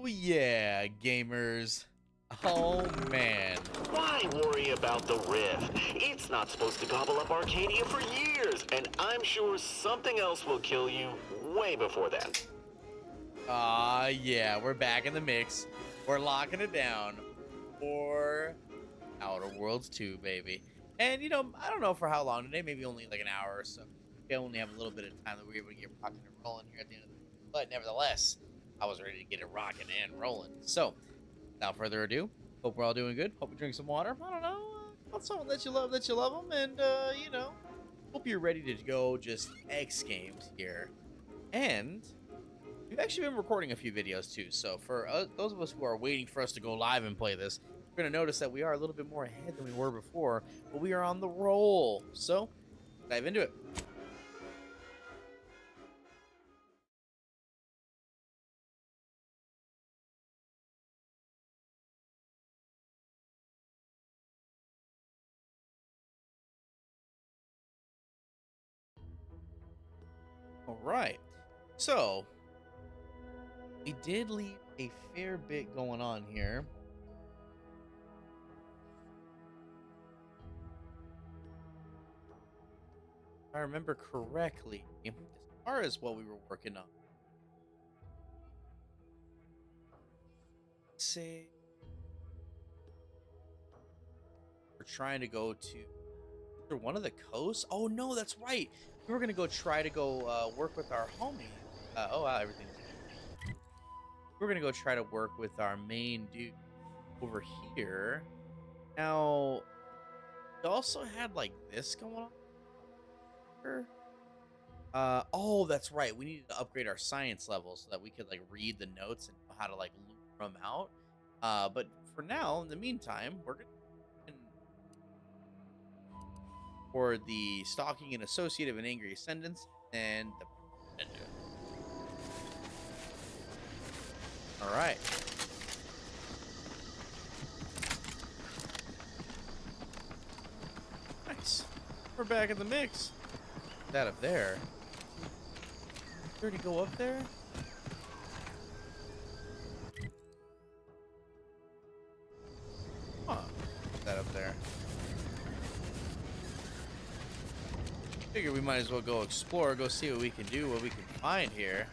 Oh yeah, gamers. Oh man. Why worry about the Rift? It's not supposed to gobble up Arcadia for years, and I'm sure something else will kill you way before then. Yeah, we're back in the mix. We're locking it down for Outer Worlds 2, baby. And I don't know for how long today, maybe only like an hour or so. We only have a little bit of time that we're able to get rocking and rolling here at the end of the video. But nevertheless, I was ready to get it rocking and rolling. So, without further ado, hope we're all doing good. Hope you drink some water. I don't know. About someone that you love them. And, hope you're ready to go just X Games here. And we've actually been recording a few videos too. So for those of us who are waiting for us to go live and play this, you're going to notice that we are a little bit more ahead than we were before, but we are on the roll. So dive into it. All right. So we did leave a fair bit going on here. If I remember correctly, as far as what we were working on, say we're trying to go to one of the coasts. Oh no, that's right. We were gonna go try to go work with our homie. Oh wow, everything's. We're gonna go try to work with our main dude over here. Now, we also had like this going on here. Oh, that's right. We needed to upgrade our science level so that we could like read the notes and know how to like loop them out. But for now, in the meantime, we're gonna for the stalking and associative and angry ascendants and the. All right. Nice. We're back in the mix. That up there. Did already go up there? Huh. That up there. Figure we might as well go explore, go see what we can do, what we can find here.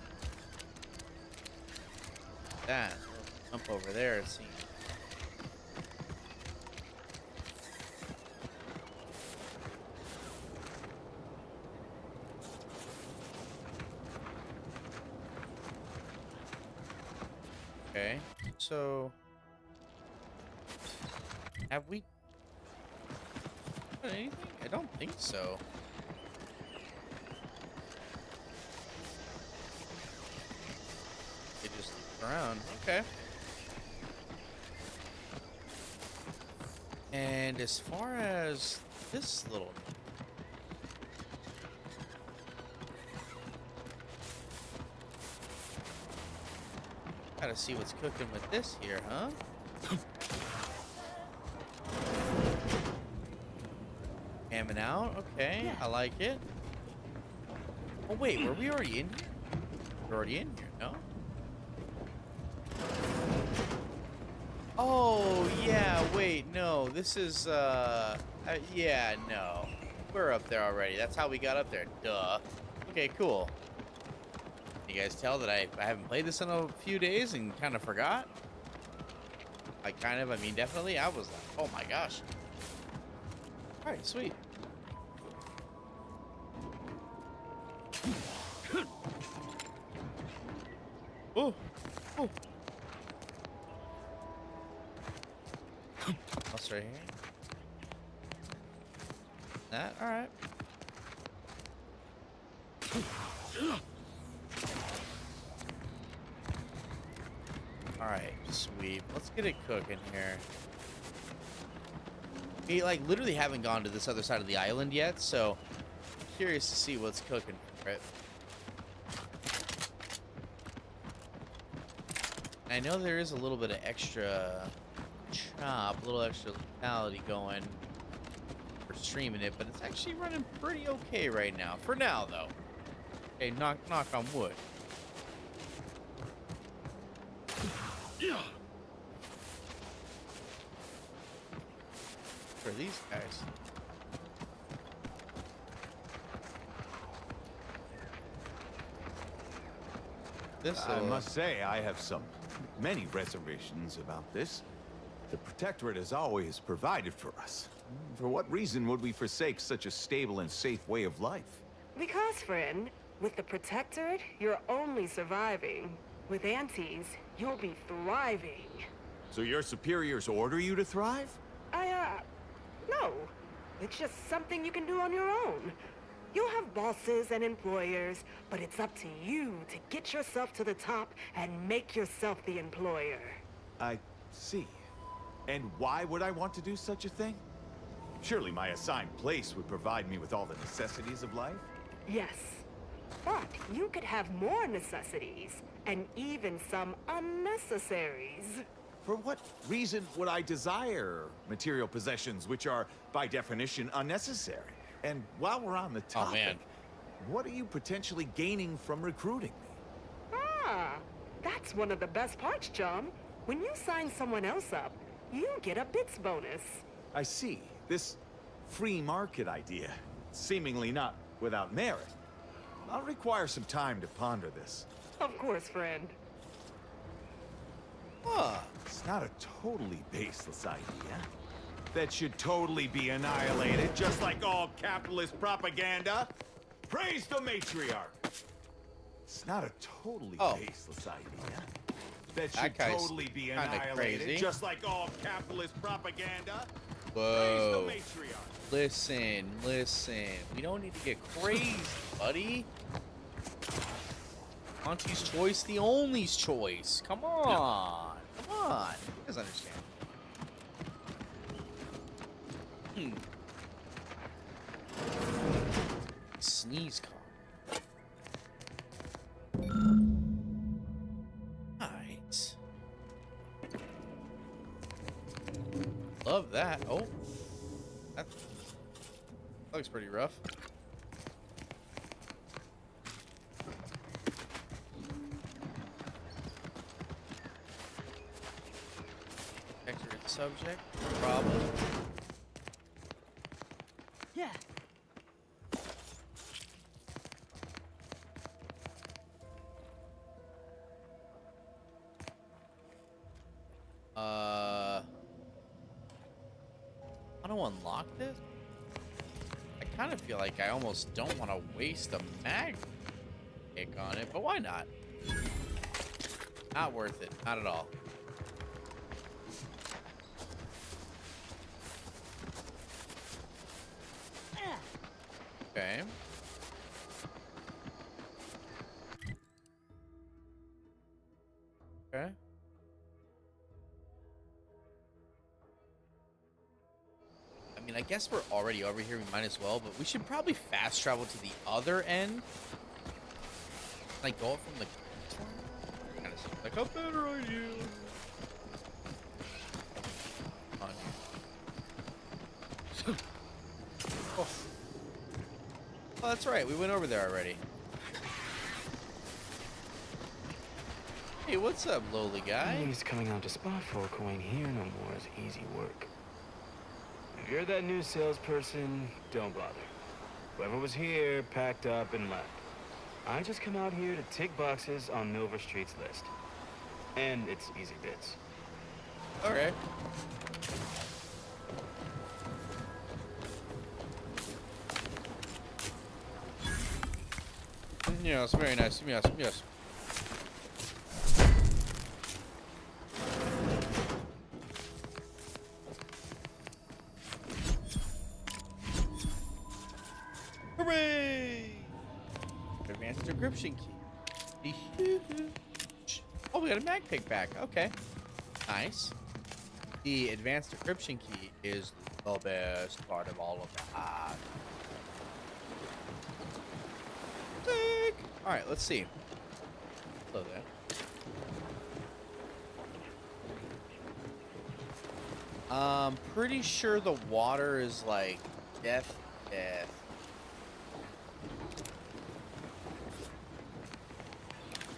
That. Jump over there, it seems. Okay, so have we done anything? I don't think so. They just look around. Okay. And as far as this little gotta see what's cooking with this here, huh? Camming out, okay, I like it. Oh wait, were we already in here? We're already in here, no? Oh yeah, wait, no, this is yeah, no. We're up there already. That's how we got up there. Duh. Okay, cool. You guys tell that I haven't played this in a few days and kind of forgot? I mean, definitely. I was like, oh my gosh. All right, sweet. Oh, oh. What's right here? That, all right. All right, sweet. Let's get it cooking here. We like literally haven't gone to this other side of the island yet, so I'm curious to see what's cooking for it. I know there is a little bit of extra chop, a little extra lethality going for streaming it, but it's actually running pretty okay right now. For now, though. Okay, knock on wood. For these guys. This I must say, I have many reservations about this. The Protectorate has always provided for us. For what reason would we forsake such a stable and safe way of life? Because, friend, with the Protectorate, you're only surviving. With Aunties, you'll be thriving. So your superiors order you to thrive? No. It's just something you can do on your own. You'll have bosses and employers, but it's up to you to get yourself to the top and make yourself the employer. I see. And why would I want to do such a thing? Surely my assigned place would provide me with all the necessities of life? Yes. But you could have more necessities, and even some unnecessaries. For what reason would I desire material possessions which are, by definition, unnecessary? And while we're on the topic, what are you potentially gaining from recruiting me? Ah, that's one of the best parts, chum. When you sign someone else up, you get a bits bonus. I see. This free market idea, seemingly not without merit. I'll require some time to ponder this. Of course, friend. It's not a totally baseless idea. That should totally be annihilated, just like all capitalist propaganda. Praise the matriarch! It's not a totally baseless idea. That should totally be annihilated, crazy. just like all capitalist propaganda. Whoa. Praise the matriarch! Listen. We don't need to get crazy, buddy. Auntie's choice, the only's choice. Come on. You guys understand. Sneeze cough. Right. Love that. Oh. That looks pretty rough. Accurate subject. No problem. Yeah. Want to unlock this? I kind of feel like I almost don't want to waste a mag kick on it, but why not? Not worth it. Not at all. Okay. Okay. I mean, I guess we're already over here. We might as well, but we should probably fast travel to the other end. Like, go up from the... Kind of seems like a better idea. On here. Oh. Oh, that's right. We went over there already. Hey, what's up, lowly guy? He's coming out to spot folk who ain't here no more is easy work. If you're that new salesperson, don't bother. Whoever was here packed up and left. I just come out here to tick boxes on Milver Street's list. And it's easy bits. Okay. Yes, very nice. Yes. Hooray! Advanced decryption key. Oh, we got a mag pick back. Okay. Nice. The advanced decryption key is the best part of all of that. Sick. All right, let's see. Hello there. Pretty sure the water is like death.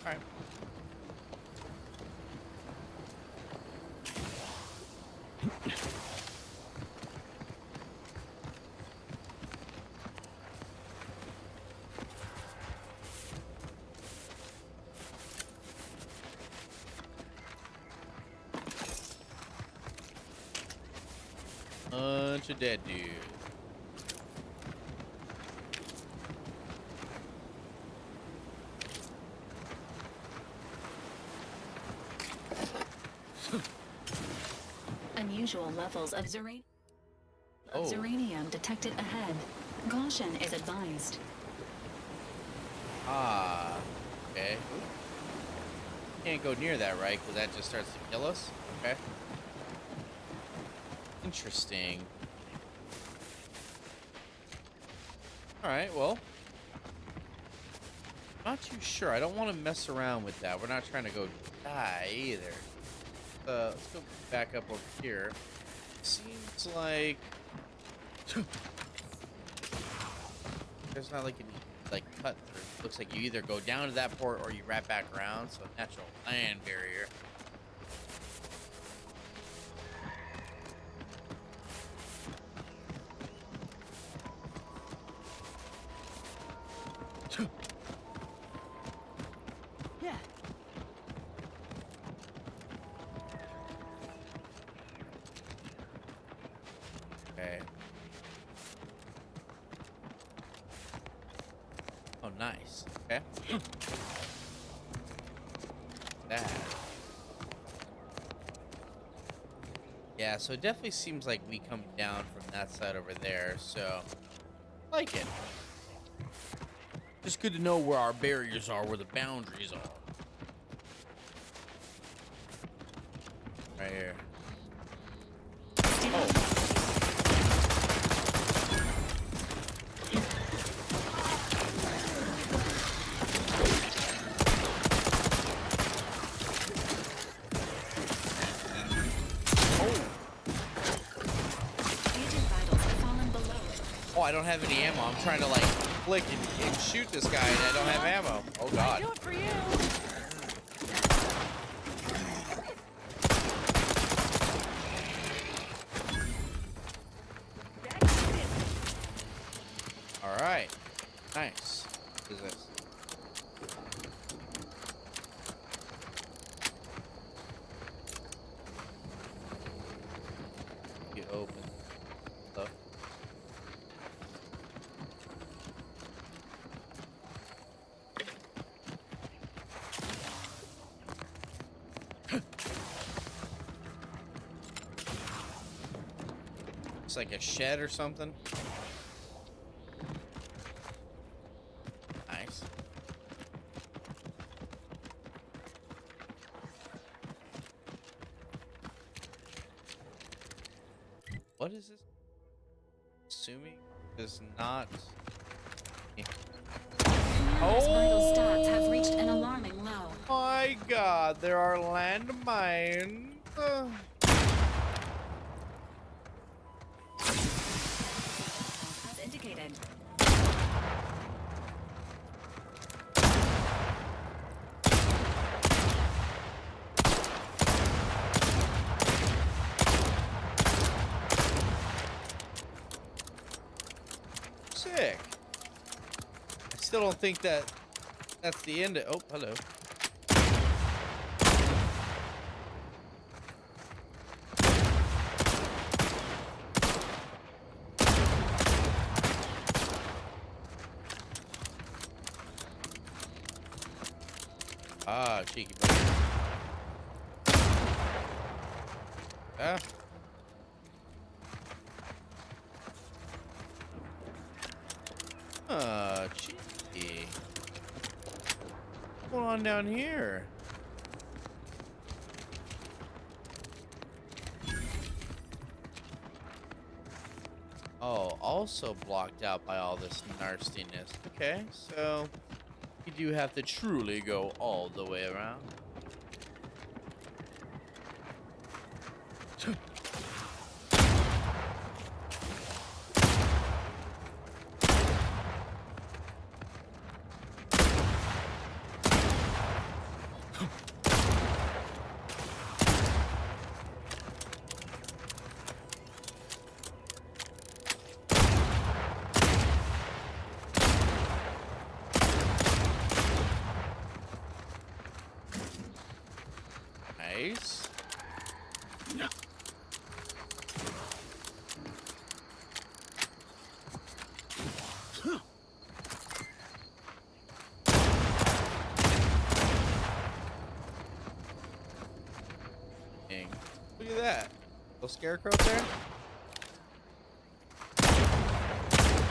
All right. Bunch of dead dudes. Unusual levels of Oh. uranium detected ahead. Caution is advised. Ah. Okay. Can't go near that, right? Because that just starts to kill us? Okay. Interesting. Alright, well. Not too sure. I don't want to mess around with that. We're not trying to go die either. Let's go back up over here. Seems like there's not like any like cut through. Looks like you either go down to that port or you wrap back around. So natural land barrier. Yeah. Okay. Oh, nice. Okay. That. Yeah, so it definitely seems like we come down from that side over there, so like it. Just good to know where our barriers are, where the boundaries are. Right here. Oh. Agent vitals have fallen below. Oh, I don't have any ammo. I'm trying to like flick and shoot this guy and I don't have ammo. Oh god. Do it for you. All right. Nice. What is this? You open. Stuff. It's like a shed or something. Nice. What is this? Assuming does not. Mary's vital stats have reached an alarming low. My god, there are landmines. As indicated. Sick. I still don't think that that's the end of. Oh, hello. Ah, cheeky boy. Ah. Cheeky. What's going on down here? Oh, also blocked out by all this nastiness. Okay, so you do have to truly go all the way around. Little scarecrow there.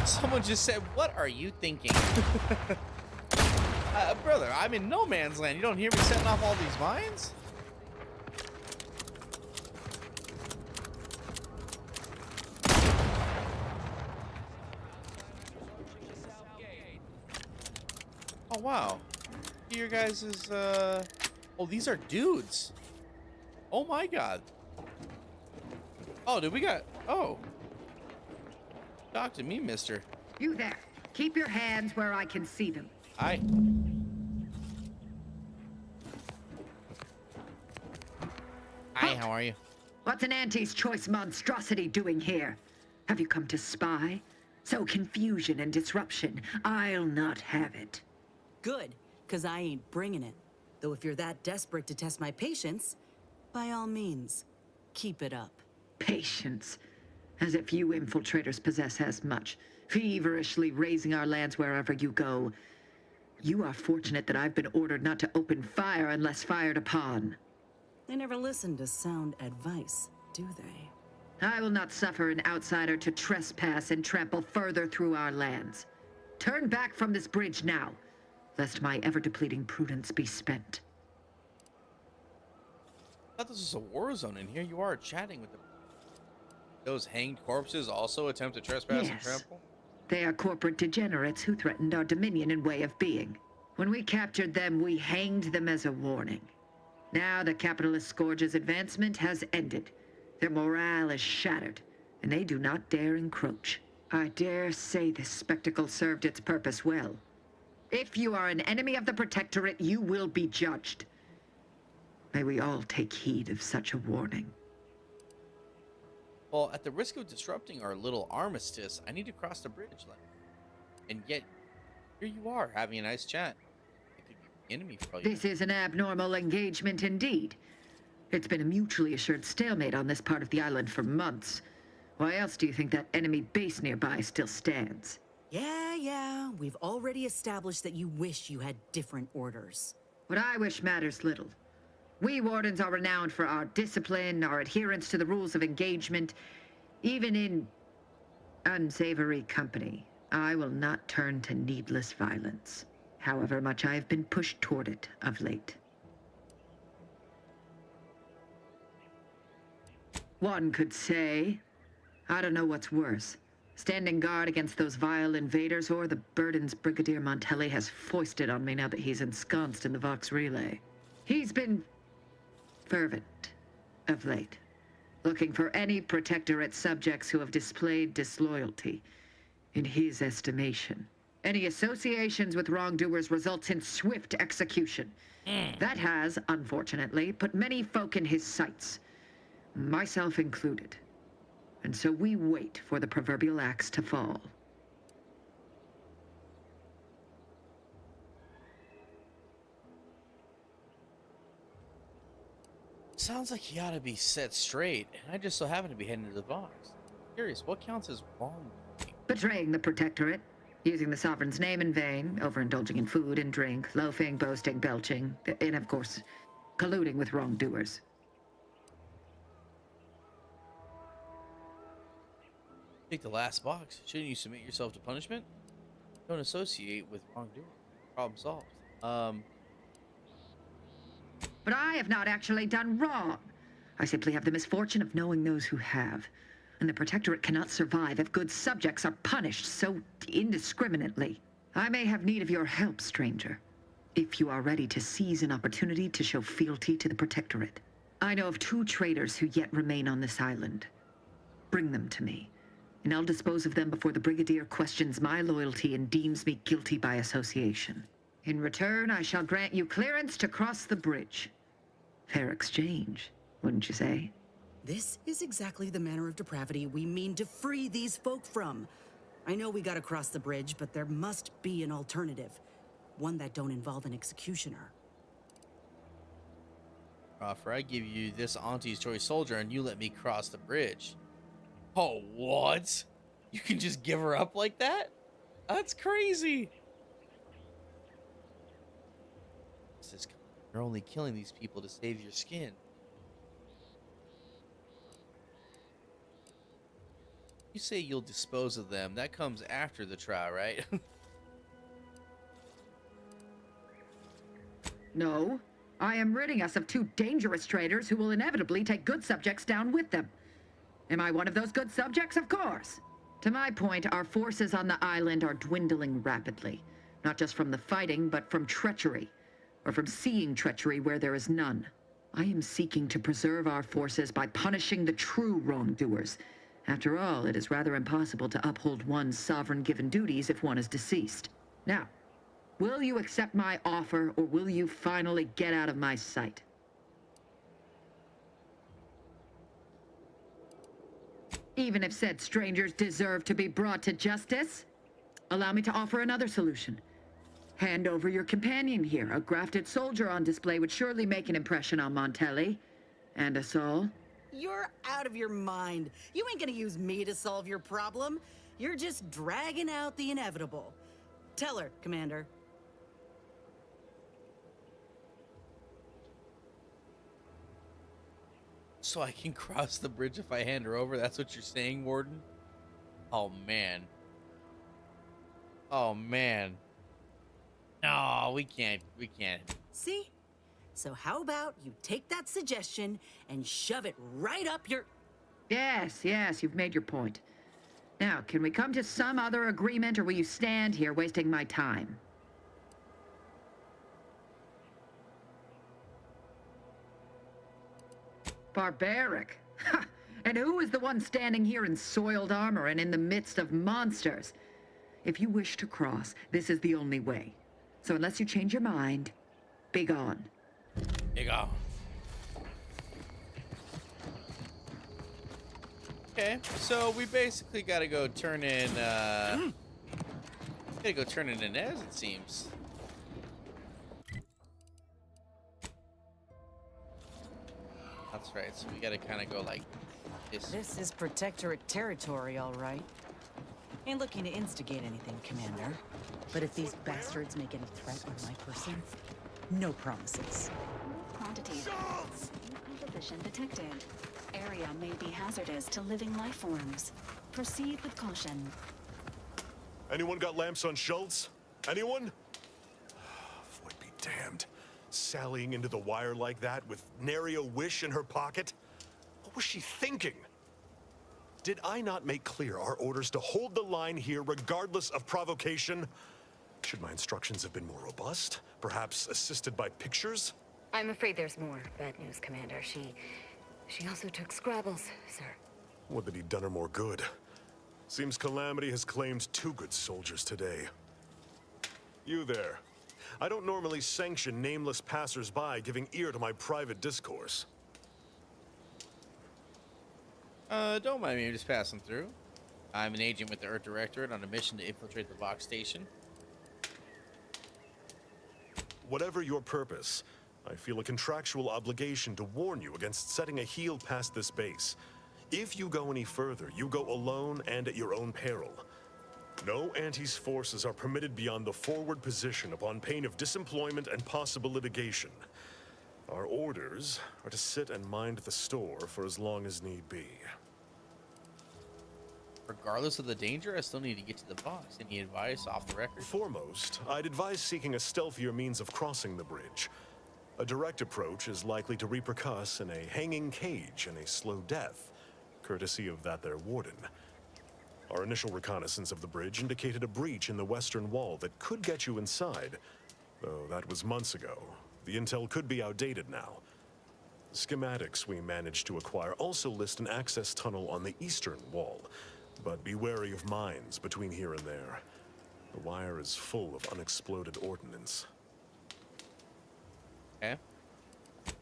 Someone just said, "What are you thinking?" Brother, I'm in no man's land. You don't hear me setting off all these mines? Oh, wow. Your guys is, oh, these are dudes. Oh, my God. Oh, did we got... Oh. Talk to me, mister. You there. Keep your hands where I can see them. Hi. Hi, how are you? What's an Auntie's choice monstrosity doing here? Have you come to spy? So confusion and disruption. I'll not have it. Good, because I ain't bringing it. Though if you're that desperate to test my patience, by all means, keep it up. Patience. As if you infiltrators possess as much. Feverishly raising our lands wherever you go. You are fortunate that I've been ordered not to open fire unless fired upon. They never listen to sound advice, do they? I will not suffer an outsider to trespass and trample further through our lands. Turn back from this bridge now, lest my ever-depleting prudence be spent. I thought this was a war zone, and here you are chatting with them. Those hanged corpses also attempt to trespass and trample? They are corporate degenerates who threatened our dominion and way of being. When we captured them, we hanged them as a warning. Now the capitalist scourge's advancement has ended. Their morale is shattered, and they do not dare encroach. I dare say this spectacle served its purpose well. If you are an enemy of the Protectorate, you will be judged. May we all take heed of such a warning. Well, at the risk of disrupting our little armistice, I need to cross the bridge. And yet, here you are, having a nice chat. It could be an enemy for all you know. This is an abnormal engagement indeed. It's been a mutually assured stalemate on this part of the island for months. Why else do you think that enemy base nearby still stands? Yeah, we've already established that you wish you had different orders. What I wish matters little. We Wardens are renowned for our discipline, our adherence to the rules of engagement. Even in unsavory company, I will not turn to needless violence, however much I have been pushed toward it of late. One could say, I don't know what's worse, standing guard against those vile invaders or the burdens Brigadier Montelli has foisted on me now that he's ensconced in the Vox Relay. He's been fervent of late, looking for any Protectorate subjects who have displayed disloyalty in his estimation. Any associations with wrongdoers results in swift execution. That has, unfortunately, put many folk in his sights, myself included. And so we wait for the proverbial axe to fall. Sounds like he ought to be set straight, and I just so happen to be heading to the Vox. Curious, what counts as wrong? Betraying the Protectorate, using the Sovereign's name in vain, overindulging in food and drink, loafing, boasting, belching, and of course, colluding with wrongdoers. Take the last box. Shouldn't you submit yourself to punishment? Don't associate with wrongdoing. Problem solved. But I have not actually done wrong. I simply have the misfortune of knowing those who have. And the Protectorate cannot survive if good subjects are punished so indiscriminately. I may have need of your help, stranger, if you are ready to seize an opportunity to show fealty to the Protectorate. I know of 2 traitors who yet remain on this island. Bring them to me, and I'll dispose of them before the Brigadier questions my loyalty and deems me guilty by association. In return, I shall grant you clearance to cross the bridge. Fair exchange, wouldn't you say? This is exactly the manner of depravity we mean to free these folk from. I know we gotta cross the bridge, but there must be an alternative. One that don't involve an executioner. Offer, I give you this Auntie's choice soldier, and you let me cross the bridge. Oh, what? You can just give her up like that? That's crazy. You're only killing these people to save your skin. You say you'll dispose of them. That comes after the trial, right? No. I am ridding us of two dangerous traitors who will inevitably take good subjects down with them. Am I one of those good subjects? Of course. To my point, our forces on the island are dwindling rapidly. Not just from the fighting, but from treachery. Or from seeing treachery where there is none. I am seeking to preserve our forces by punishing the true wrongdoers. After all, it is rather impossible to uphold one's sovereign-given duties if one is deceased. Now, will you accept my offer, or will you finally get out of my sight? Even if said strangers deserve to be brought to justice? Allow me to offer another solution. Hand over your companion here. A grafted soldier on display would surely make an impression on Montelli. And us all. You're out of your mind. You ain't gonna use me to solve your problem. You're just dragging out the inevitable. Tell her, Commander. So I can cross the bridge if I hand her over? That's what you're saying, Warden? Oh, man. Oh, man. No, we can't. We can't. See? So how about you take that suggestion and shove it right up your... Yes, you've made your point. Now, can we come to some other agreement, or will you stand here wasting my time? Barbaric. Ha! And who is the one standing here in soiled armor and in the midst of monsters? If you wish to cross, this is the only way. So unless you change your mind, be gone. There you go. Okay, so we basically gotta go turn in, gotta go turn in Inez, it seems. That's right, so we gotta kind of go like this. This is Protectorate territory, all right. Ain't looking to instigate anything, Commander. But if these bastards make any threat on my person, no promises. Quantity. Composition detected. Area may be hazardous to living life forms. Proceed with caution. Anyone got lamps on Schultz? Anyone? Void be damned. Sallying into the wire like that with nary a wish in her pocket? What was she thinking? Did I not make clear our orders to hold the line here regardless of provocation? Should my instructions have been more robust? Perhaps assisted by pictures? I'm afraid there's more bad news, Commander. She also took Scrabbles, sir. Would that he'd done her more good. Seems Calamity has claimed 2 good soldiers today. You there. I don't normally sanction nameless passers-by giving ear to my private discourse. Don't mind me, I'm just passing through. I'm an agent with the Earth Directorate on a mission to infiltrate the Vox station. Whatever your purpose, I feel a contractual obligation to warn you against setting a heel past this base. If you go any further, you go alone and at your own peril. No Aunties forces are permitted beyond the forward position upon pain of disemployment and possible litigation. Our orders are to sit and mind the store for as long as need be. Regardless of the danger, I still need to get to the Vox. Any advice off the record? Foremost, I'd advise seeking a stealthier means of crossing the bridge. A direct approach is likely to repercuss in a hanging cage and a slow death, courtesy of that there warden. Our initial reconnaissance of the bridge indicated a breach in the western wall that could get you inside, though that was months ago. The intel could be outdated now. The schematics we managed to acquire also list an access tunnel on the eastern wall, but be wary of mines between here and there. The wire is full of unexploded ordnance. Okay.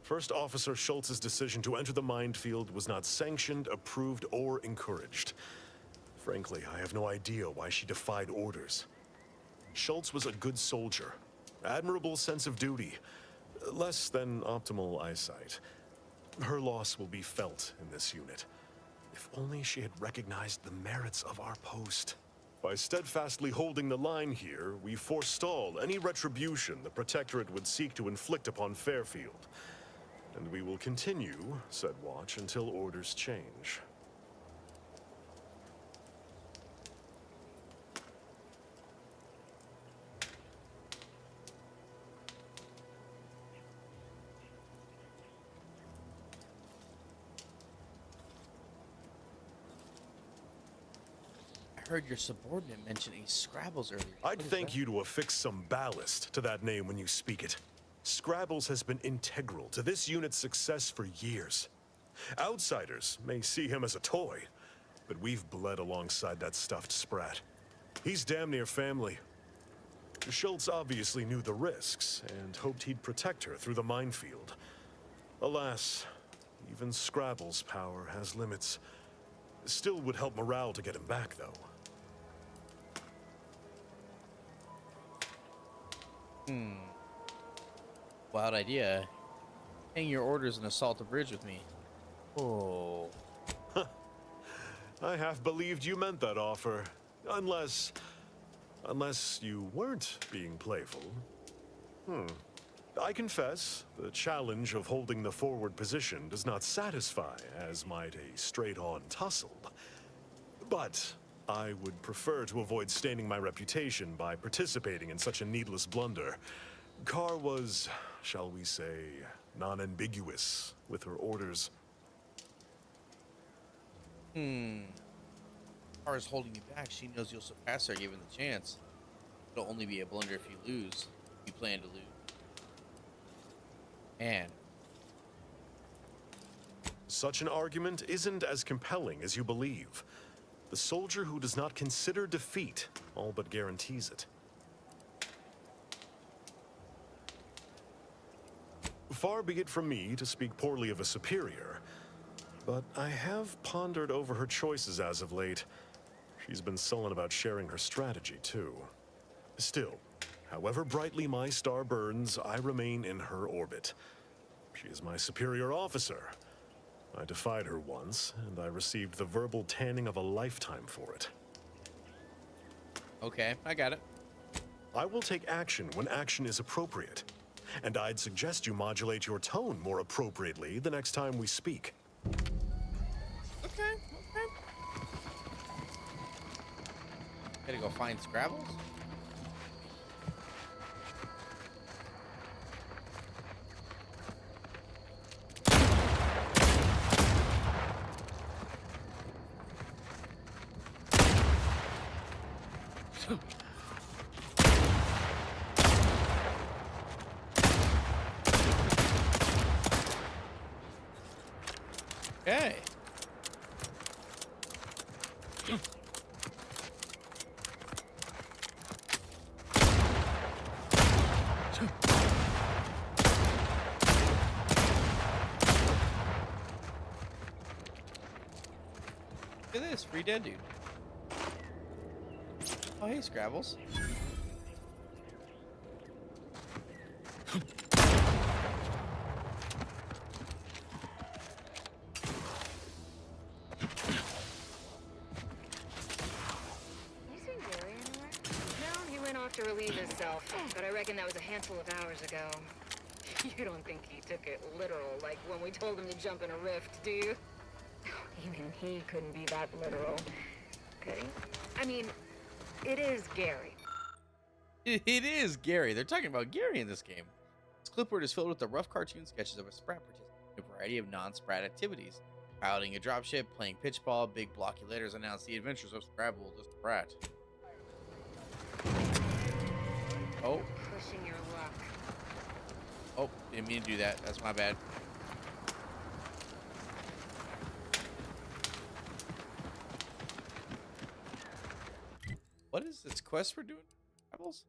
First Officer Schultz's decision to enter the minefield was not sanctioned, approved, or encouraged. Frankly, I have no idea why she defied orders. Schultz was a good soldier, admirable sense of duty, less than optimal eyesight. Her loss will be felt in this unit. If only she had recognized the merits of our post. By steadfastly holding the line here, we forestall any retribution the Protectorate would seek to inflict upon Fairfield. And we will continue, said watch, until orders change. heard your subordinate mention a Scrabbles earlier. I'd thank you to affix some ballast to that name when you speak it. Scrabbles has been integral to this unit's success for years. Outsiders may see him as a toy, but we've bled alongside that stuffed sprat. He's damn near family. Schultz obviously knew the risks and hoped he'd protect her through the minefield. Alas, even Scrabble's power has limits. Still would help morale to get him back, though. Wild idea. Hang your orders and assault the bridge with me. Oh. I half believed you meant that offer. Unless you weren't being playful. I confess, the challenge of holding the forward position does not satisfy, as might a straight-on tussle. But I would prefer to avoid staining my reputation by participating in such a needless blunder. Carr was, shall we say, non-ambiguous with her orders. Carr is holding you back. She knows you'll surpass her given the chance. It'll only be a blunder if you lose. If you plan to lose. And Such an argument isn't as compelling as you believe. The soldier who does not consider defeat all but guarantees it. Far be it from me to speak poorly of a superior, but I have pondered over her choices as of late. She's been sullen about sharing her strategy, too. Still, however brightly my star burns, I remain in her orbit. She is my superior officer. I defied her once, and I received the verbal tanning of a lifetime for it. okay, I got it. I will take action when action is appropriate. And I'd suggest you modulate your tone more appropriately the next time we speak. Okay. Gotta go find Scrabbles? Okay. Look at this, free dead dude. Oh, hey, Scrabbles. You seen Gary anywhere? No, he went off to relieve himself, but I reckon that was a handful of hours ago. You don't think he took it literal, like when we told him to jump in a rift, do you? Even he couldn't be that literal. Could he? I mean, it is Gary. It is Gary. They're talking about Gary in this game. This clipboard is filled with the rough cartoon sketches of a Sprat participating in a variety of non-Sprat activities. Piloting a dropship, playing pitchball, big blocky letters announce the adventures of Scrabble the Sprat. Oh. Pushing your luck. Oh, didn't mean to do that. That's my bad. What is this quest we're doing? Scrabbles?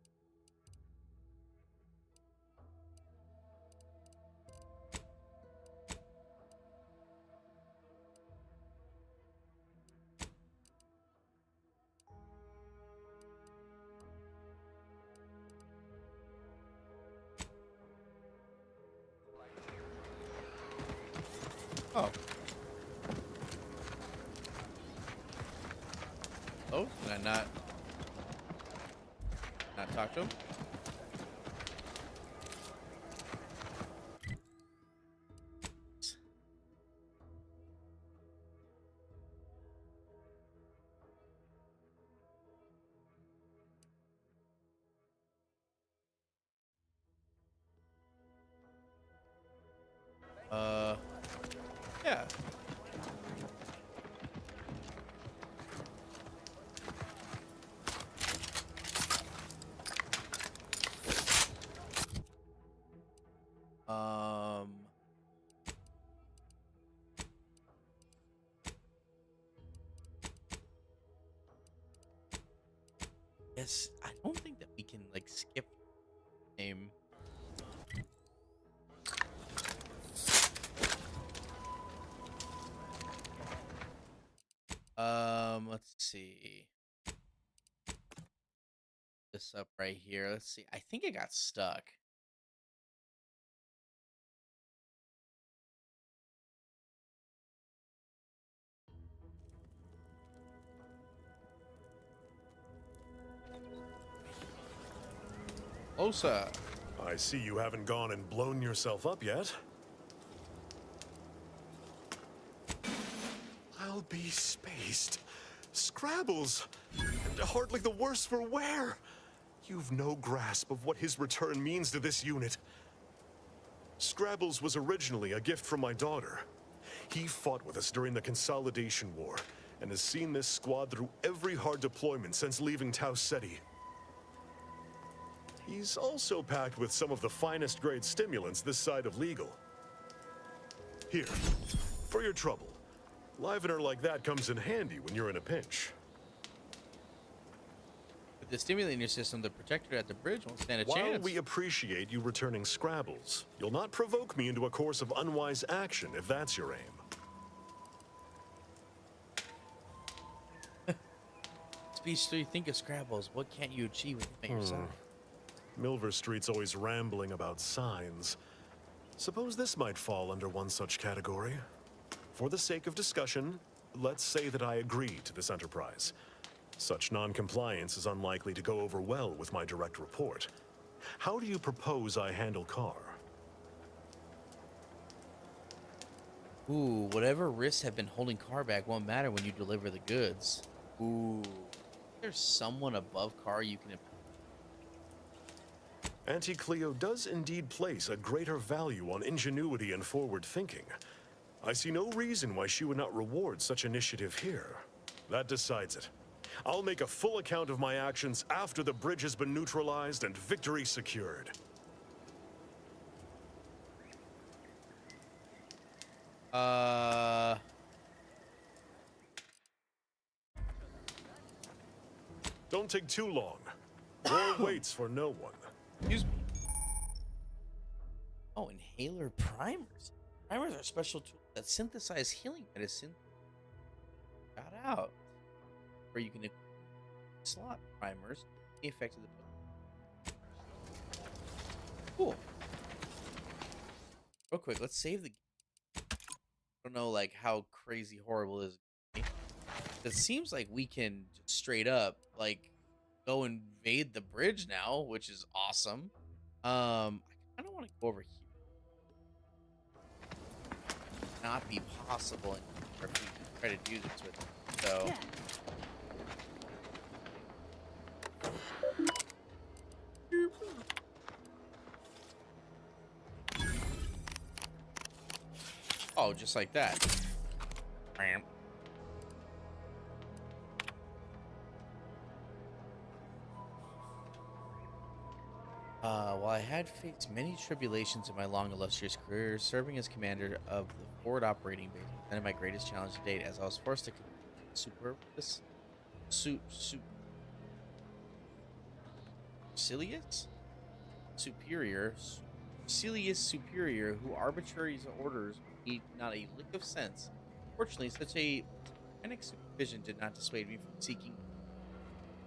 Oh. Oh, can I not talk to him? Yeah. Yes, I don't think that we can like skip name. Let's see. This up right here. Let's see. I think it got stuck. Osa. I see you haven't gone and blown yourself up yet. I'll be spaced. Scrabbles! And hardly the worse for wear! You've no grasp of what his return means to this unit. Scrabbles was originally a gift from my daughter. He fought with us during the Consolidation War, and has seen this squad through every hard deployment since leaving Tau Ceti. He's also packed with some of the finest grade stimulants this side of legal. Here, for your trouble. Livener like that comes in handy when you're in a pinch. With the stimulant in your system, the protector at the bridge won't stand a While chance. we appreciate you returning Scrabbles, you'll not provoke me into a course of unwise action if that's your aim. Speech 3, think of Scrabbles. What can't you achieve with it yourself? Milver Street's always rambling about signs. Suppose this might fall under one such category. For the sake of discussion, let's say that I agree to this enterprise. Such non-compliance is unlikely to go over well with my direct report. How do you propose I handle Carr? Ooh, whatever risks have been holding Carr back won't matter when you deliver the goods. Ooh. There's someone above Carr you can... Auntie Cleo does indeed place a greater value on ingenuity and forward thinking. I see no reason why she would not reward such initiative here. That decides it. I'll make a full account of my actions after the bridge has been neutralized and victory secured. Don't take too long. War waits for no one. Excuse me. Oh, inhaler primers. Primers are special tools that synthesize healing medicine. Shout out. Where you can slot primers, the effect of the cool. Real quick, let's save the. I don't know, like how crazy horrible is. It seems like we can just straight up like go invade the bridge now, which is awesome. I kind of want to go over here. Not be possible if we try to do this with it. So. Yeah. Oh, just like that. While I had faced many tribulations in my long illustrious career, serving as commander of the forward operating base was one of my greatest challenges to date, as I was forced to Cilius Superior, who arbitrary orders need not a lick of sense. Fortunately, such a panic supervision did not dissuade me from seeking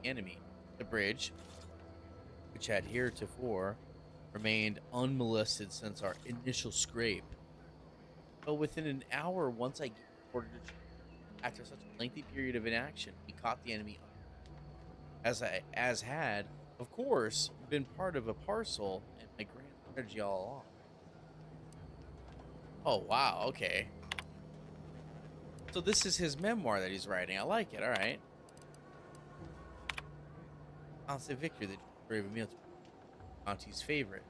the enemy. The bridge, which had heretofore remained unmolested since our initial scrape. But within an hour, once I ordered after such a lengthy period of inaction, we caught the enemy as had, of course, been part of a parcel and my grand strategy all along. Oh, wow, okay. So this is his memoir that he's writing. I like it, alright. Constant victory, the brave meal, Auntie's favorite.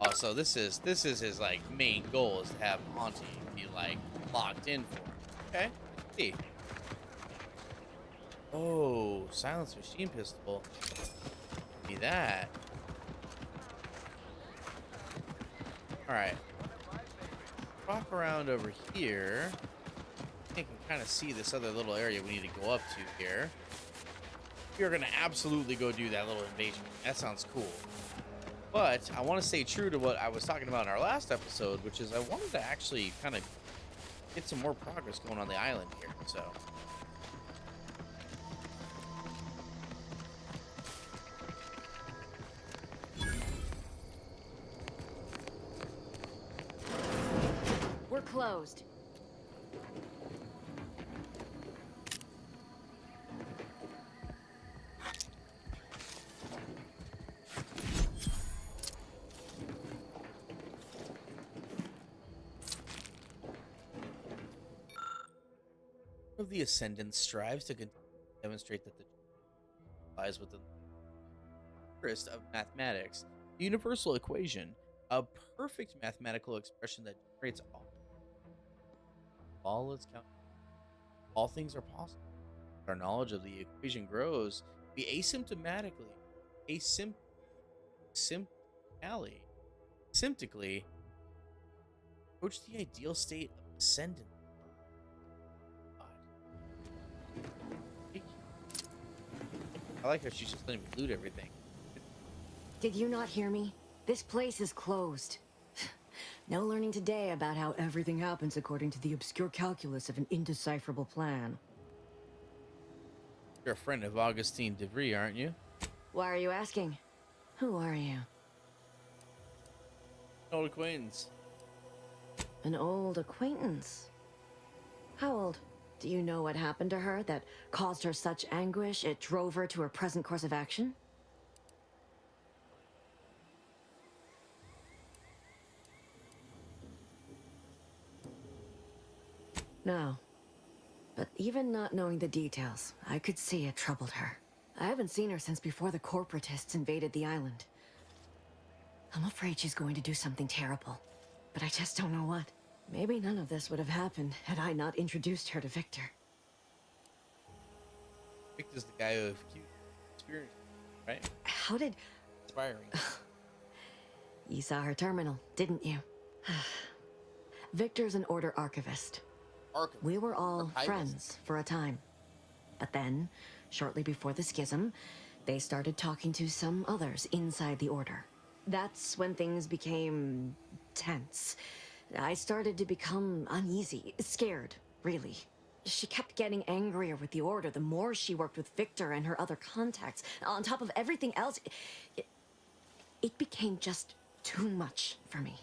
Also, this is his like main goal, is to have Auntie be like locked in for him. Okay, see. Oh, silenced machine pistol. Be that. All right. Walk around over here. I think we can kind of see this other little area we need to go up to here. You're gonna absolutely go do that little invasion. That sounds cool. But I want to stay true to what I was talking about in our last episode, which is I wanted to actually kind of get some more progress going on the island here. So. We're closed. Of the Ascendant strives to demonstrate that the lies with the purest of mathematics, the universal equation, a perfect mathematical expression that generates all its count. All things are possible. Our knowledge of the equation grows. We symptically approach the ideal state of ascendant. I like how she's just letting me loot everything. Did you not hear me? This place is closed. No learning today about how everything happens according to the obscure calculus of an indecipherable plan. You're a friend of Augustine de Vries, aren't you? Why are you asking? Who are you? Old acquaintance. An old acquaintance. How old? Do you know what happened to her that caused her such anguish it drove her to her present course of action? No. But even not knowing the details, I could see it troubled her. I haven't seen her since before the corporatists invaded the island. I'm afraid she's going to do something terrible, but I just don't know what. Maybe none of this would have happened had I not introduced her to Victor. Victor's the guy with cute experience, right? How did... Inspiring. You saw her terminal, didn't you? Victor's an Order archivist. We were all friends for a time. But then, shortly before the schism, they started talking to some others inside the Order. That's when things became tense. I started to become uneasy, scared, really. She kept getting angrier with the Order the more she worked with Victor and her other contacts. On top of everything else, it became just too much for me.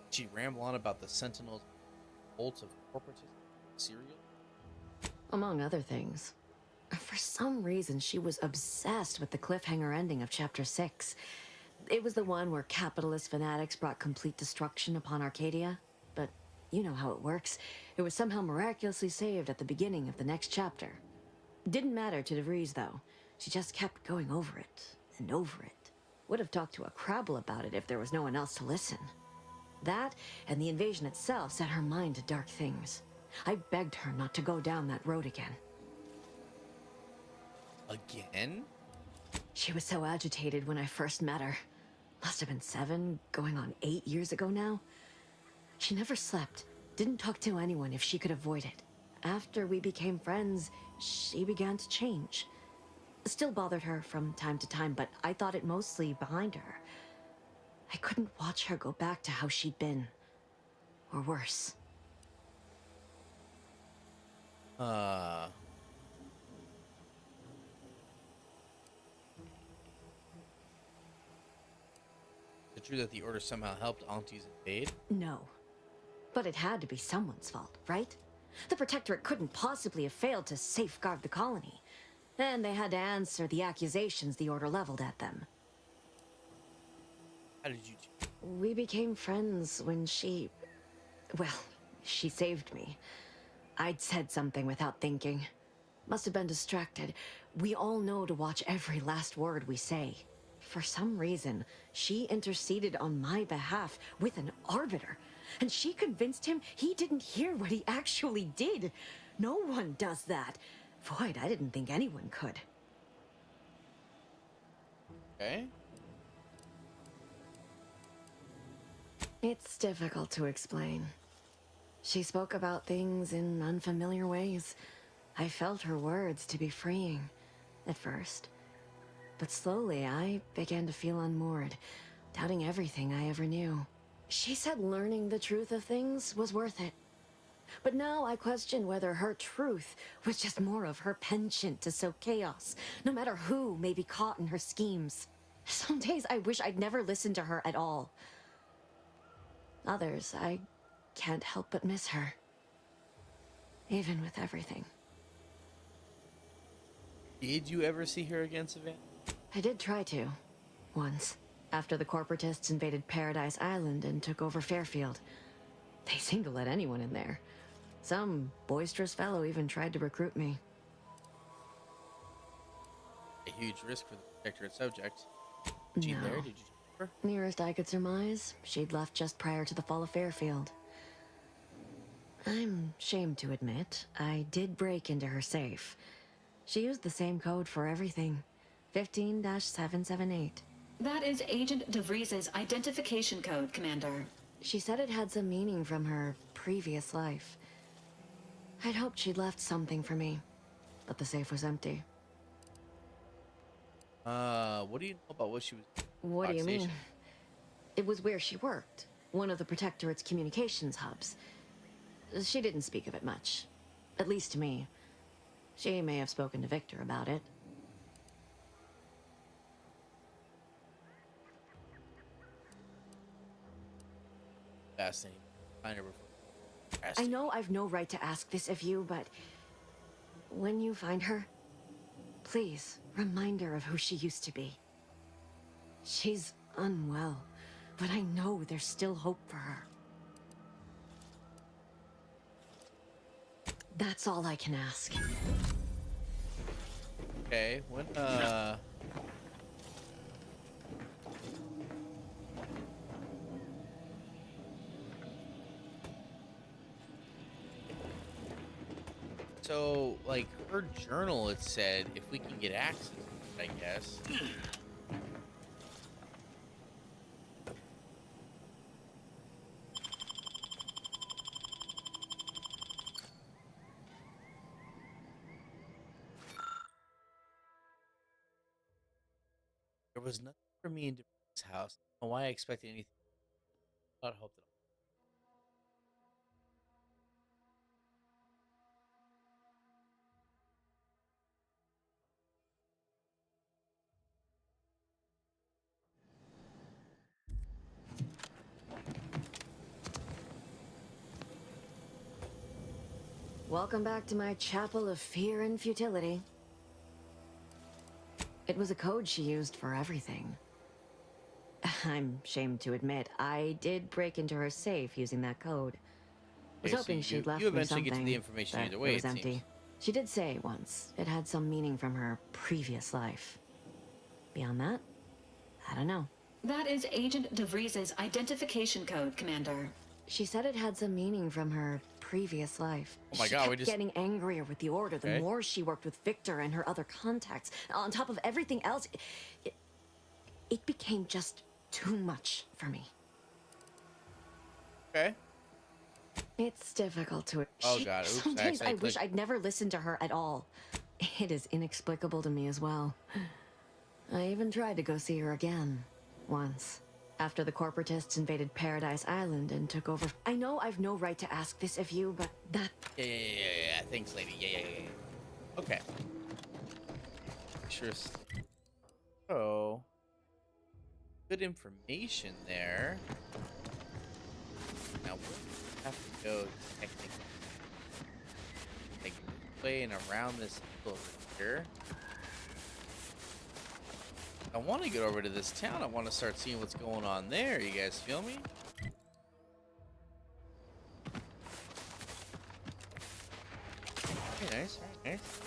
She ramble on about the Sentinel's cult of corporatism serial? Among other things. For some reason, she was obsessed with the cliffhanger ending of Chapter 6. It was the one where capitalist fanatics brought complete destruction upon Arcadia. But you know how it works. It was somehow miraculously saved at the beginning of the next chapter. Didn't matter to De Vries, though. She just kept going over it and over it. Would have talked to a Crabble about it if there was no one else to listen. That and the invasion itself set her mind to dark things. I begged her not to go down that road again. Again? She was so agitated when I first met her. Must have been 7, going on 8 years ago now. She never slept, didn't talk to anyone if she could avoid it. After we became friends, she began to change. Still bothered her from time to time, but I thought it mostly behind her. I couldn't watch her go back to how she'd been. Or worse. Is it true that the Order somehow helped Aunties invade? No. But it had to be someone's fault, right? The Protectorate couldn't possibly have failed to safeguard the colony. And they had to answer the accusations the Order leveled at them. How did you do? We became friends when she... Well, she saved me. I'd said something without thinking. Must have been distracted. We all know to watch every last word we say. For some reason, she interceded on my behalf with an arbiter. And she convinced him he didn't hear what he actually did. No one does that. Void, I didn't think anyone could. Okay. It's difficult to explain. She spoke about things in unfamiliar ways. I felt her words to be freeing at first. But slowly, I began to feel unmoored, doubting everything I ever knew. She said learning the truth of things was worth it. But now I question whether her truth was just more of her penchant to sow chaos, no matter who may be caught in her schemes. Some days I wish I'd never listened to her at all. Others, I can't help but miss her. Even with everything. Did you ever see her again, Savannah? I did try to. Once. After the corporatists invaded Paradise Island and took over Fairfield. They seemed to let anyone in there. Some boisterous fellow even tried to recruit me. A huge risk for the protectorate subject. No. She there? Did you talk to her? Nearest I could surmise, she'd left just prior to the fall of Fairfield. I'm ashamed to admit, I did break into her safe. She used the same code for everything. 15-778. That is Agent DeVries's identification code, Commander. She said it had some meaning from her previous life. I'd hoped she'd left something for me, but the safe was empty. What do you know about what she was doing? What do you Station? mean? It was where she worked, one of the Protectorate's communications hubs. She didn't speak of it much, at least to me. She may have spoken to Victor about it. Fascinating. Find her before. I know I've no right to ask this of you, but when you find her, please remind her of who she used to be. She's unwell, but I know there's still hope for her. That's all I can ask. Okay, when so, like, her journal, it said if we can get access to it, I guess. There was nothing for me in this house. I don't know why I expected anything. I hope that. Welcome back to my chapel of fear and futility. It was a code she used for everything. I'm ashamed to admit, I did break into her safe using that code. I was Okay, so hoping she'd left you me eventually something, get to the information but either way, it was it empty. seems. She did say once it had some meaning from her previous life. Beyond that, I don't know. That is Agent DeVries's identification code, Commander. She said it had some meaning from her previous life. Oh my She God, we kept just- getting angrier with the Order the Okay. more she worked with Victor and her other contacts. On top of everything else, it became just too much for me. Okay. It's difficult to... Oh, God, oops, Some I days I accidentally wish I'd never listened to her at all. It is inexplicable to me as well. I even tried to go see her again. Once. After the corporatists invaded Paradise Island and took over... I know I've no right to ask this of you, but that... Yeah. Thanks, lady. Yeah. Okay. Sure. Oh. Good information there. Now, where do we have to go technically? Like, this way and around this hill over here. I want to get over to this town. I want to start seeing what's going on there. You guys feel me? Very nice. Very nice.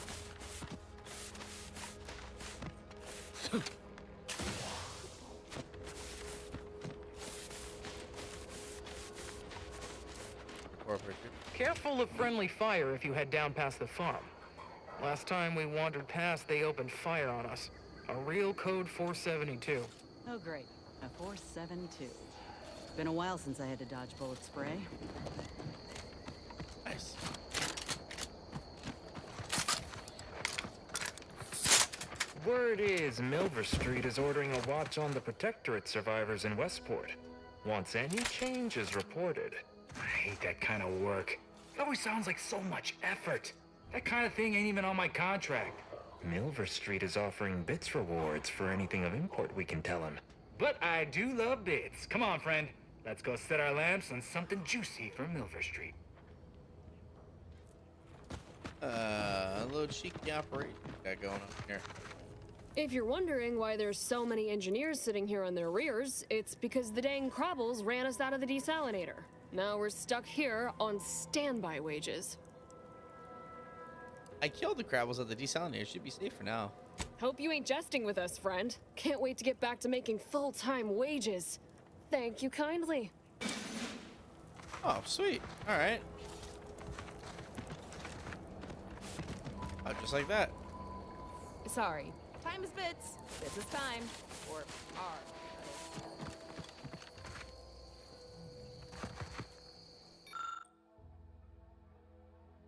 Careful of friendly fire if you head down past the farm. Last time we wandered past, they opened fire on us. A real code 472. Oh, great. A 472. Been a while since I had to dodge bullet spray. Nice. Word is Milver Street is ordering a watch on the Protectorate survivors in Westport. Once any change is reported. I hate that kind of work. It always sounds like so much effort. That kind of thing ain't even on my contract. Milver Street is offering bits rewards for anything of import we can tell him. But I do love bits. Come on, friend. Let's go set our lamps on something juicy for Milver Street. A little cheeky operation got going on here. If you're wondering why there's so many engineers sitting here on their rears, it's because the dang Crabbles ran us out of the desalinator. Now we're stuck here on standby wages. I killed the Crabbles at the desalinator. Should be safe for now. Hope you ain't jesting with us, friend. Can't wait to get back to making full-time wages. Thank you kindly. Oh, sweet. All right. Oh, just like that. Sorry. Time is bits. This is time. Or R.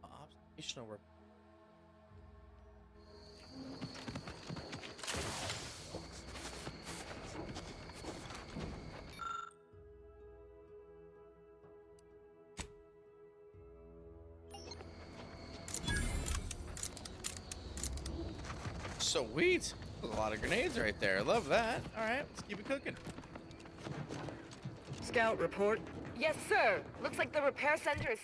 Observational work. Sweet. There's a lot of grenades right there. I love that. All right, let's keep it cooking. Scout report. Yes, sir. Looks like the repair center is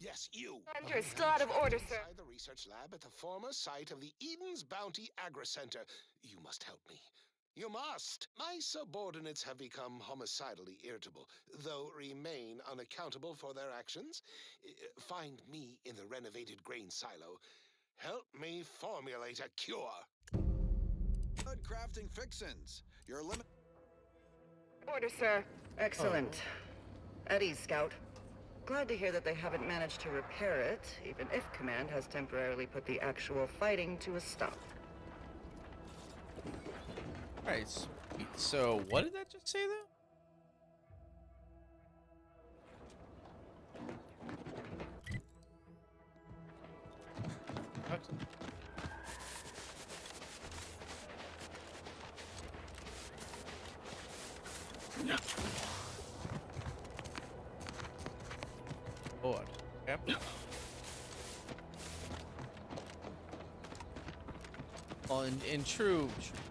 Yes, you. Center is still out of order, sir. Inside the research lab at the former site of the Eden's Bounty Agri Center. You must help me. You must. My subordinates have become homicidally irritable, though remain unaccountable for their actions. Find me in the renovated grain silo. Help me formulate a cure. Good crafting fixins. Your limit. Order, sir. Excellent. At ease, Scout. Glad to hear that they haven't managed to repair it, even if Command has temporarily put the actual fighting to a stop. All right, sweet. So what did that just say, though? Lord. Okay. Well, in true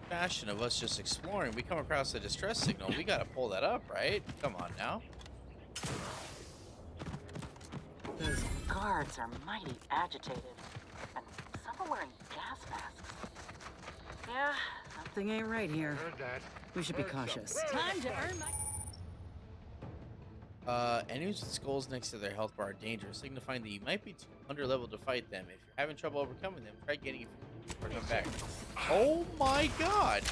fashion of us just exploring, we come across a distress signal. We gotta pull that up, right? Come on now. These guards are mighty agitated, and some are wearing gas masks. Yeah, Something ain't right here. Heard that. We should be cautious. Time to earn my... Enemies with skulls next to their health bar are dangerous, signifying that you might be too under level to fight them. If you're having trouble overcoming them, try getting it or come back. Oh my god!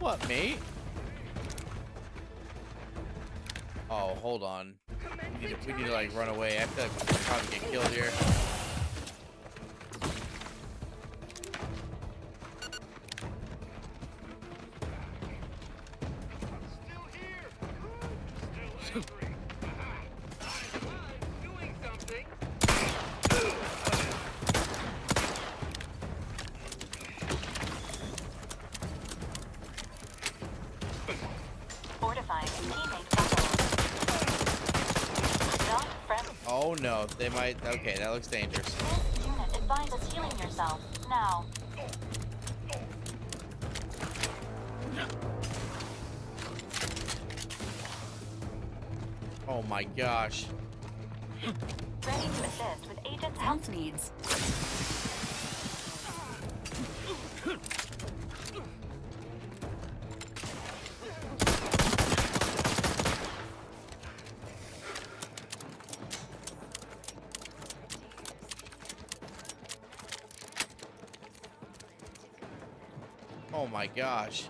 What, mate? Oh, hold on. We need to like run away. I feel like we'll probably get killed here. Oh no, they might. Okay, that looks dangerous. Unit advises healing yourself now. Oh my gosh. Ready to assist with agent's health needs. Oh my gosh.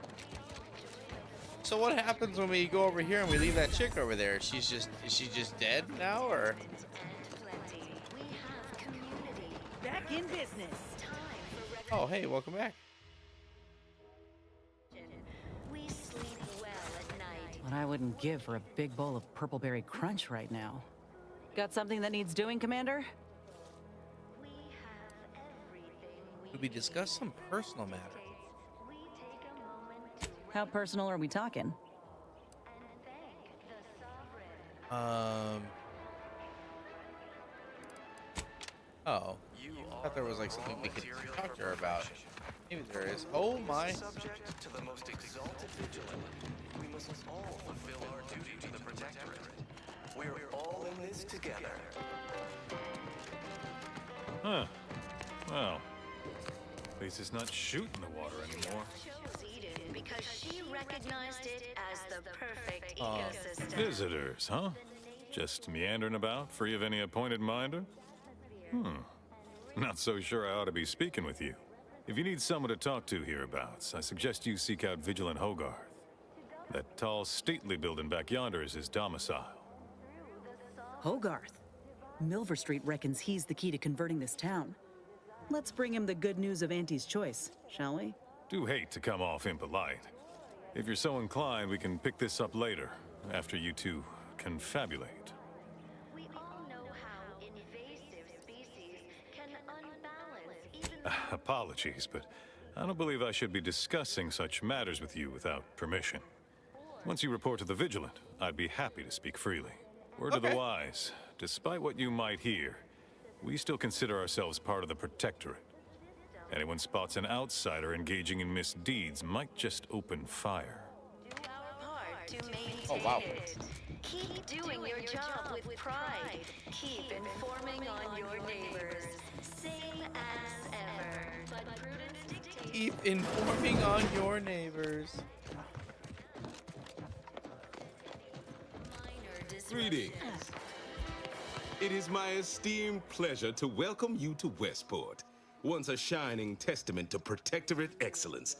So what happens when we go over here and we leave that chick over there? Is she just dead now, or? Back in business. Oh, hey, welcome back. We sleep well at night. What I wouldn't give for a big bowl of purpleberry crunch right now. Got something that needs doing, Commander? We have Could we discuss some personal matter? How personal are we talking? Oh. I thought there was like something we could talk to her about. Maybe there is. Oh my. Subject to the most exalted vigilant, we must all fulfill our duty to the Protectorate. We're all in this together. Huh. Well, at least it's not shooting the water anymore. Chose Eden because she recognized it as the perfect ecosystem. Visitors, huh? Just meandering about, free of any appointed minder? Not so sure I ought to be speaking with you. If you need someone to talk to hereabouts, I suggest you seek out Vigilant Hogarth. That tall, stately building back yonder is his domicile. Hogarth. Milver Street reckons he's the key to converting this town. Let's bring him the good news of Auntie's choice, shall we? Do hate to come off impolite. If you're so inclined, we can pick this up later, after you two confabulate. We all know how invasive species can unbalance even... Apologies, but I don't believe I should be discussing such matters with you without permission. Once you report to the Vigilant, I'd be happy to speak freely. Word of the wise, despite what you might hear, we still consider ourselves part of the Protectorate. Anyone spots an outsider engaging in misdeeds might just open fire. do our part to maintain it. Keep doing your job with pride. Keep informing on your neighbors. Same as ever. But prudence dictates... Keep informing on your neighbors. Greetings. It is my esteemed pleasure to welcome you to Westport, once a shining testament to Protectorate excellence,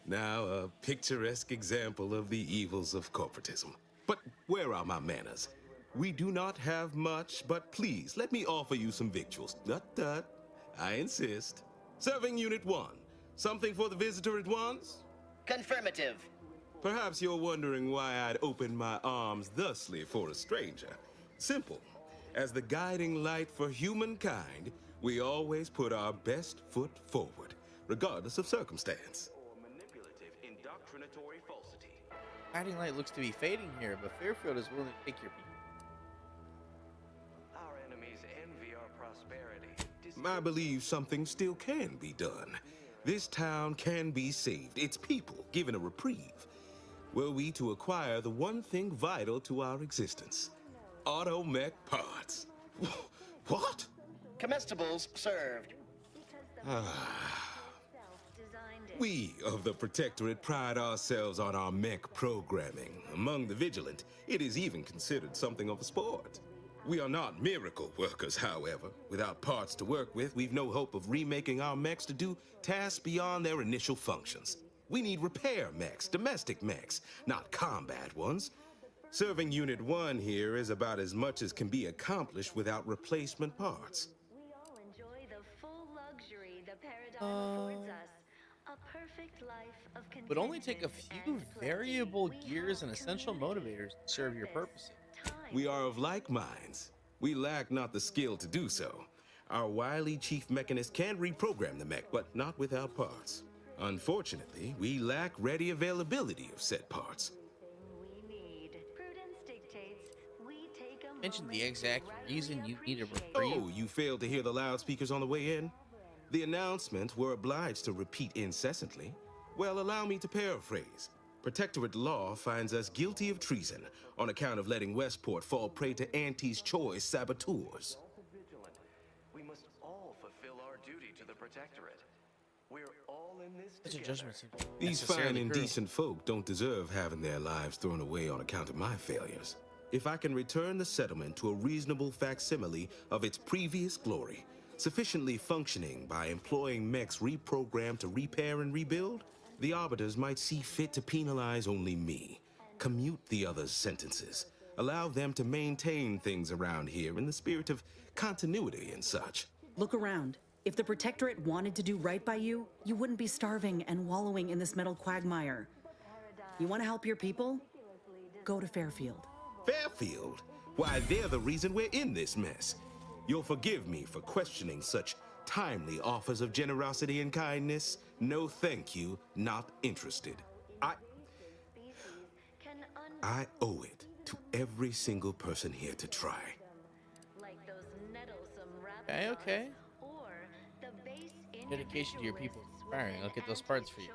now a picturesque example of the evils of corporatism. But where are my manners? We do not have much, but please let me offer you some victuals. Tut. I insist. Serving Unit 1. Something for the visitor at once? Confirmative. Perhaps you're wondering why I'd open my arms thusly for a stranger. Simple. As the guiding light for humankind, we always put our best foot forward, regardless of circumstance. Manipulative, indoctrinatory falsity. Guiding light looks to be fading here, but Fairfield is willing to take your people. Our enemies envy our prosperity. I believe something still can be done. This town can be saved, its people given a reprieve. Were we to acquire the one thing vital to our existence, automech parts. What? Comestibles served. We of the Protectorate pride ourselves on our mech programming. Among the Vigilant, it is even considered something of a sport. We are not miracle workers, however. Without parts to work with, we've no hope of remaking our mechs to do tasks beyond their initial functions. We need repair mechs, domestic mechs, not combat ones. Serving Unit 1 here is about as much as can be accomplished without replacement parts. We all enjoy the full luxury the paradigm affords us. A perfect life of Would only take a few variable gears and essential motivators to serve your purposes. We are of like minds. We lack not the skill to do so. Our wily chief mechanist can reprogram the mech, but not without parts. Unfortunately, we lack ready availability of said parts. Mention the exact reason you need a reprieve. Oh, you failed to hear the loudspeakers on the way in? The announcements were obliged to repeat incessantly. Well, allow me to paraphrase. Protectorate law finds us guilty of treason on account of letting Westport fall prey to Aunties' choice saboteurs. We must all fulfill our duty to the Protectorate. We're all in this Such a together. judgment. These fine Necessarily and cruel. decent folk don't deserve having their lives thrown away on account of my failures. If I can return the settlement to a reasonable facsimile of its previous glory, sufficiently functioning by employing mechs reprogrammed to repair and rebuild, the arbiters might see fit to penalize only me, commute the others' sentences, allow them to maintain things around here in the spirit of continuity and such. Look around. If the Protectorate wanted to do right by you, you wouldn't be starving and wallowing in this metal quagmire. You want to help your people? Go to Fairfield. Fairfield? Why, they're the reason we're in this mess. You'll forgive me for questioning such timely offers of generosity and kindness? No thank you, not interested. I owe it to every single person here to try. Okay, okay. Dedication to your people is inspiring. I'll get those parts for you.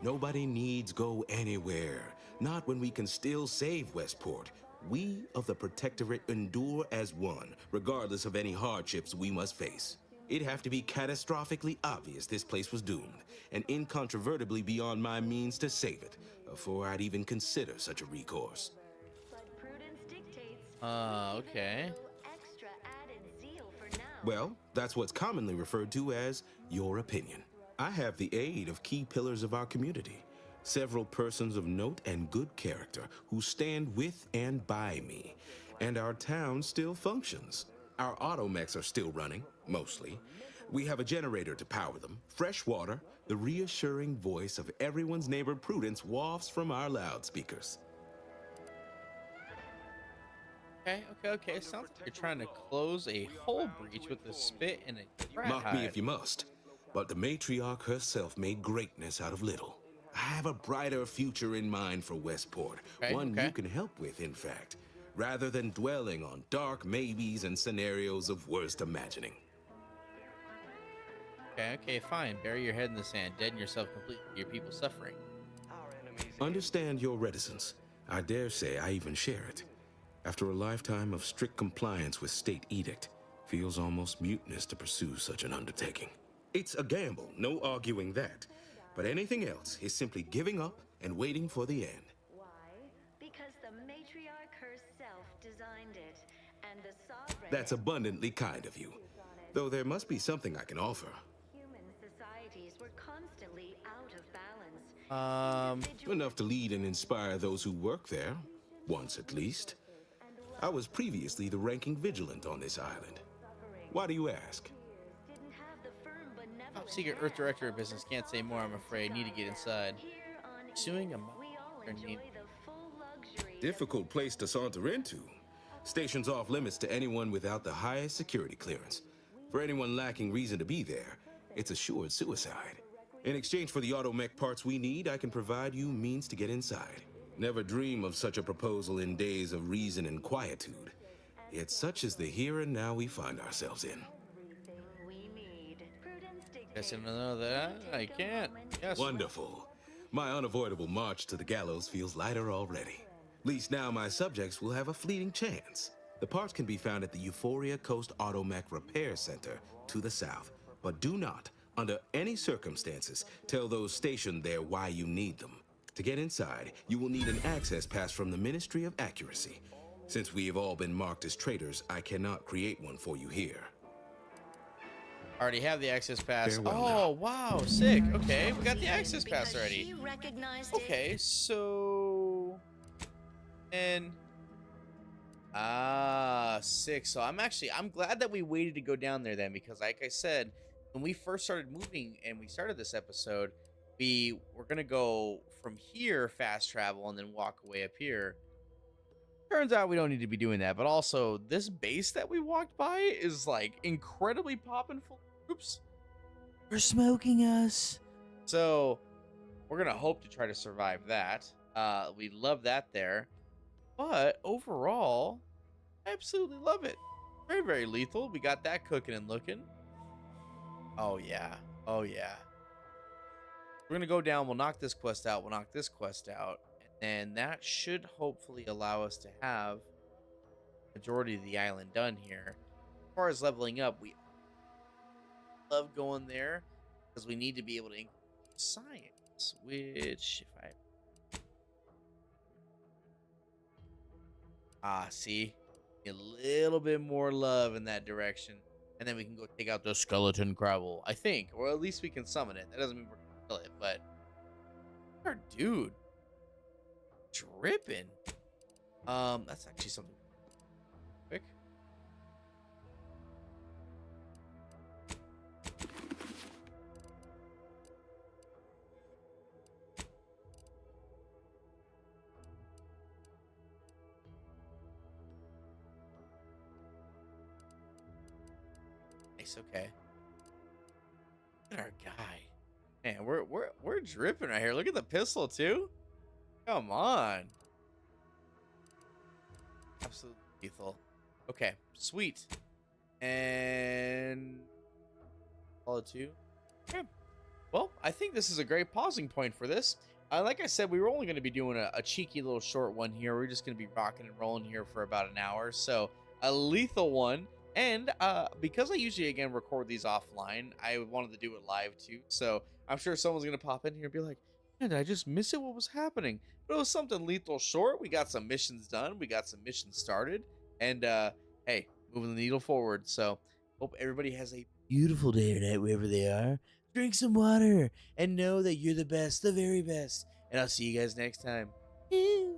Nobody needs go anywhere. Not when we can still save Westport. We of the Protectorate endure as one, regardless of any hardships we must face. It'd have to be catastrophically obvious this place was doomed, and incontrovertibly beyond my means to save it, before I'd even consider such a recourse. Okay. Well, that's what's commonly referred to as your opinion. I have the aid of key pillars of our community, several persons of note and good character who stand with and by me, and our town still functions. Our automechs are still running, mostly. We have a generator to power them, fresh water, the reassuring voice of everyone's neighbor Prudence wafts from our loudspeakers. Okay. Sounds like you're trying to close a whole breach with a spit and a rat Mock hide. me if you must, but the matriarch herself made greatness out of little. I have a brighter future in mind for Westport, one you can help with, in fact, rather than dwelling on dark maybes and scenarios of worst imagining. Okay, fine. Bury your head in the sand, deaden yourself completely, your people suffering. Understand your reticence. I dare say I even share it. After a lifetime of strict compliance with state edict, feels almost mutinous to pursue such an undertaking. It's a gamble, no arguing that. But anything else is simply giving up and waiting for the end. Why? Because the matriarch herself designed it, and the sovereign... That's abundantly kind of you. Though there must be something I can offer. Human societies were constantly out of balance. Enough to lead and inspire those who work there, once at least. I was previously the ranking vigilant on this island. Why do you ask? Top secret Earth Director of Business, can't say more, I'm afraid. Need to get inside. Pursuing a need. Difficult place to saunter into. Station's off limits to anyone without the highest security clearance. For anyone lacking reason to be there, it's assured suicide. In exchange for the automech parts we need, I can provide you means to get inside. Never dream of such a proposal in days of reason and quietude. Yet such is the here and now we find ourselves in. Guess I don't know that. I can't. Yes. Wonderful. My unavoidable march to the gallows feels lighter already. At least now my subjects will have a fleeting chance. The parts can be found at the Euphoria Coast Automech Repair Center to the south. But do not, under any circumstances, tell those stationed there why you need them. To get inside, you will need an access pass from the Ministry of Accuracy. Since we have all been marked as traitors, I cannot create one for you here. Already have the access pass. Farewell Oh, wow, sick. Okay, we got the access pass already. Okay, so... And... sick. So I'm glad that we waited to go down there then, because like I said, when we first started moving and we started this episode, we were going to go from here, fast travel, and then walk away up here. Turns out we don't need to be doing that, but also this base that we walked by is like incredibly popping full of troops. They're smoking us. So we're going to hope to try to survive that. We love that there. But overall, I absolutely love it. Very, very lethal. We got that cooking and looking. Oh, yeah. Oh, yeah. We're going to go down. We'll knock this quest out. We'll knock this quest out. And that should hopefully allow us to have the majority of the island done here. As far as leveling up, we love going there because we need to be able to increase science, which if I... see? A little bit more love in that direction. And then we can go take out the skeleton crabble, I think. Or at least we can summon it. That doesn't mean we're going to kill it, but... Our dude. Dripping. That's actually something quick. Nice. Okay. Look at our guy. Man, we're dripping right here. Look at the pistol too. Come on. Absolutely lethal. Okay, sweet. And follow two. Okay. Well, I think this is a great pausing point for this. Like I said, we were only going to be doing a cheeky little short one here. We're just going to be rocking and rolling here for about an hour. So a lethal one. And because I usually, again, record these offline, I wanted to do it live too. So I'm sure someone's going to pop in here and be like, man, did I just miss it? What was happening? But it was something lethal short. We got some missions done. We got some missions started. And hey, moving the needle forward. So hope everybody has a beautiful day or night wherever they are. Drink some water and know that you're the best, the very best. And I'll see you guys next time. Ew.